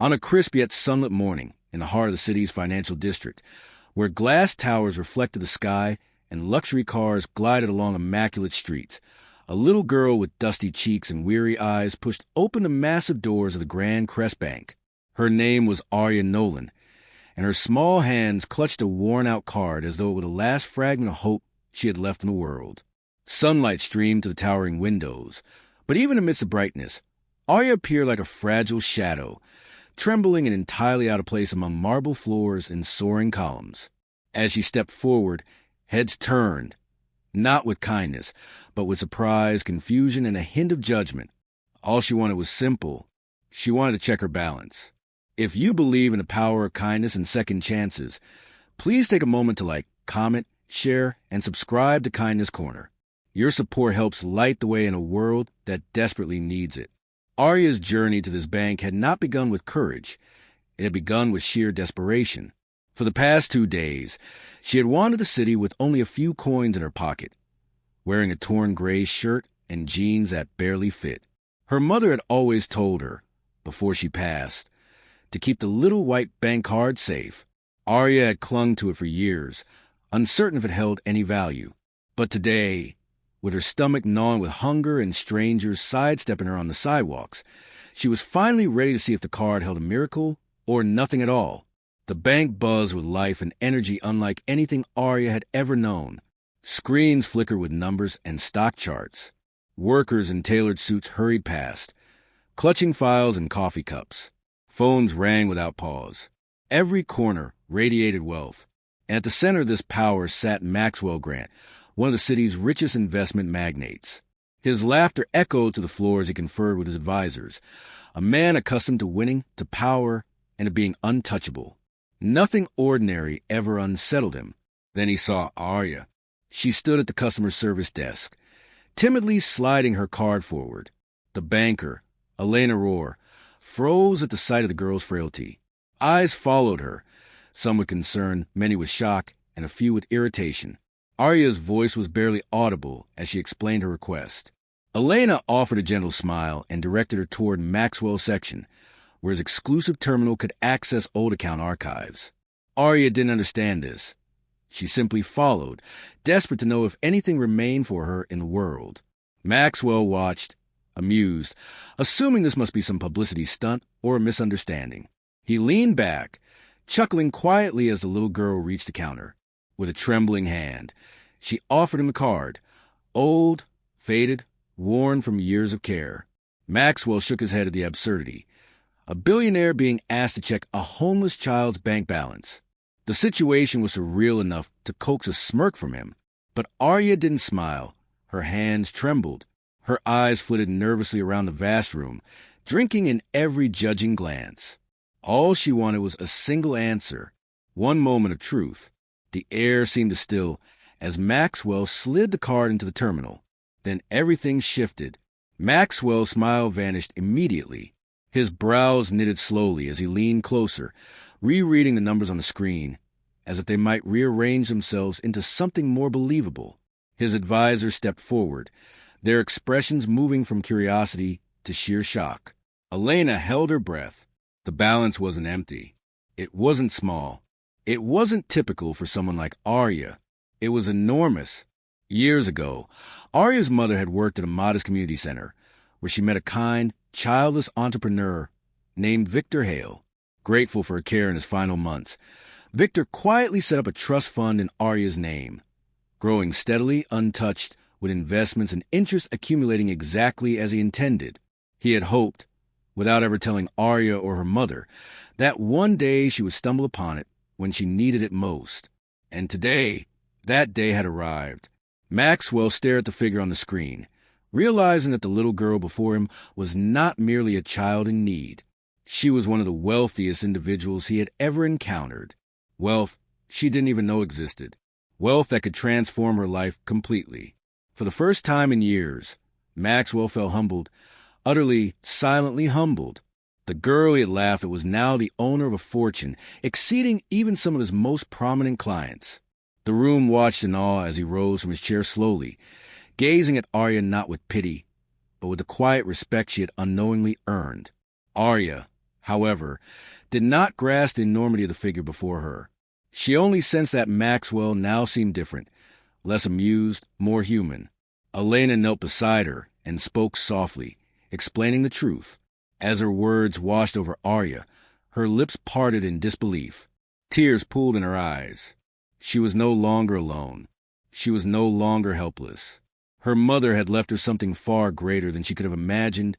On a crisp yet sunlit morning in the heart of the city's financial district, where glass towers reflected the sky and luxury cars glided along immaculate streets, a little girl with dusty cheeks and weary eyes pushed open the massive doors of the Grand Crest Bank. Her name was Arya Nolan, and her small hands clutched a worn-out card as though it were the last fragment of hope she had left in the world. Sunlight streamed to the towering windows, but even amidst the brightness, Arya appeared like a fragile shadow, trembling and entirely out of place among marble floors and soaring columns. As she stepped forward, heads turned, not with kindness, but with surprise, confusion, and a hint of judgment. All she wanted was simple. She wanted to check her balance. If you believe in the power of kindness and second chances, please take a moment to like, comment, share, and subscribe to Kindness Corner. Your support helps light the way in a world that desperately needs it. Arya's journey to this bank had not begun with courage. It had begun with sheer desperation. For the past 2 days, she had wandered the city with only a few coins in her pocket, wearing a torn gray shirt and jeans that barely fit. Her mother had always told her, before she passed, to keep the little white bank card safe. Arya had clung to it for years, uncertain if it held any value. But today, with her stomach gnawing with hunger and strangers sidestepping her on the sidewalks, she was finally ready to see if the card held a miracle or nothing at all. The bank buzzed with life and energy unlike anything Arya had ever known. Screens flickered with numbers and stock charts. Workers in tailored suits hurried past, clutching files and coffee cups. Phones rang without pause. Every corner radiated wealth. And at the center of this power sat Maxwell Grant, one of the city's richest investment magnates. His laughter echoed to the floor as he conferred with his advisors, a man accustomed to winning, to power, and to being untouchable. Nothing ordinary ever unsettled him. Then he saw Arya. She stood at the customer service desk, timidly sliding her card forward. The banker, Elena Rohr, froze at the sight of the girl's frailty. Eyes followed her, some with concern, many with shock, and a few with irritation. Arya's voice was barely audible as she explained her request. Elena offered a gentle smile and directed her toward Maxwell's section, where his exclusive terminal could access old account archives. Arya didn't understand this. She simply followed, desperate to know if anything remained for her in the world. Maxwell watched, amused, assuming this must be some publicity stunt or a misunderstanding. He leaned back, chuckling quietly as the little girl reached the counter. With a trembling hand, she offered him the card, old, faded, worn from years of care. Maxwell shook his head at the absurdity. A billionaire being asked to check a homeless child's bank balance. The situation was surreal enough to coax a smirk from him. But Arya didn't smile. Her hands trembled. Her eyes flitted nervously around the vast room, drinking in every judging glance. All she wanted was a single answer, one moment of truth. The air seemed to still as Maxwell slid the card into the terminal. Then everything shifted. Maxwell's smile vanished immediately. His brows knitted slowly as he leaned closer, rereading the numbers on the screen, as if they might rearrange themselves into something more believable. His advisor stepped forward, their expressions moving from curiosity to sheer shock. Elena held her breath. The balance wasn't empty. It wasn't small. It wasn't typical for someone like Arya. It was enormous. Years ago, Arya's mother had worked at a modest community center, where she met a kind, childless entrepreneur named Victor Hale. Grateful for her care in his final months, Victor quietly set up a trust fund in Arya's name, growing steadily, untouched, with investments and interest accumulating exactly as he intended. He had hoped, without ever telling Arya or her mother, that one day she would stumble upon it when she needed it most. And today, that day had arrived. Maxwell stared at the figure on the screen, realizing that the little girl before him was not merely a child in need. She was one of the wealthiest individuals he had ever encountered. Wealth she didn't even know existed. Wealth that could transform her life completely. For the first time in years, Maxwell felt humbled, utterly, silently humbled. The girl he had laughed at was now the owner of a fortune, exceeding even some of his most prominent clients. The room watched in awe as he rose from his chair slowly, gazing at Arya not with pity, but with the quiet respect she had unknowingly earned. Arya, however, did not grasp the enormity of the figure before her. She only sensed that Maxwell now seemed different, less amused, more human. Elena knelt beside her and spoke softly, explaining the truth. As her words washed over Arya, her lips parted in disbelief. Tears pooled in her eyes. She was no longer alone. She was no longer helpless. Her mother had left her something far greater than she could have imagined: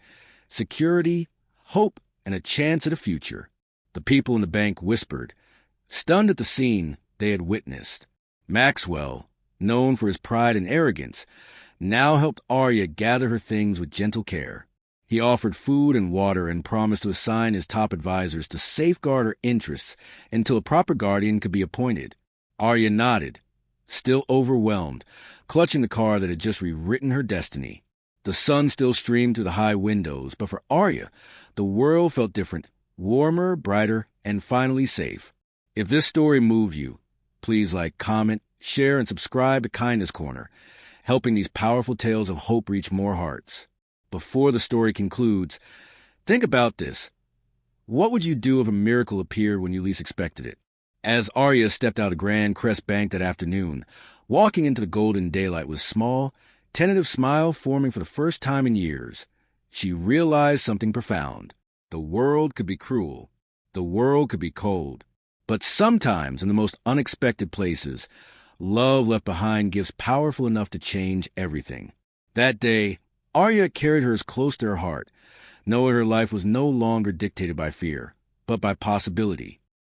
security, hope, and a chance at a future. The people in the bank whispered, stunned at the scene they had witnessed. Maxwell, known for his pride and arrogance, now helped Arya gather her things with gentle care. He offered food and water and promised to assign his top advisors to safeguard her interests until a proper guardian could be appointed. Arya nodded, still overwhelmed, clutching the car that had just rewritten her destiny. The sun still streamed through the high windows, but for Arya, the world felt different, warmer, brighter, and finally safe. If this story moved you, please like, comment, share, and subscribe to Kindness Corner, helping these powerful tales of hope reach more hearts. Before the story concludes, think about this. What would you do if a miracle appeared when you least expected it? As Arya stepped out of Grand Crest Bank that afternoon, walking into the golden daylight with a small, tentative smile forming for the first time in years, she realized something profound. The world could be cruel. The world could be cold. But sometimes, in the most unexpected places, love left behind gifts powerful enough to change everything. That day, Arya carried hers close to her heart, knowing her life was no longer dictated by fear, but by possibility.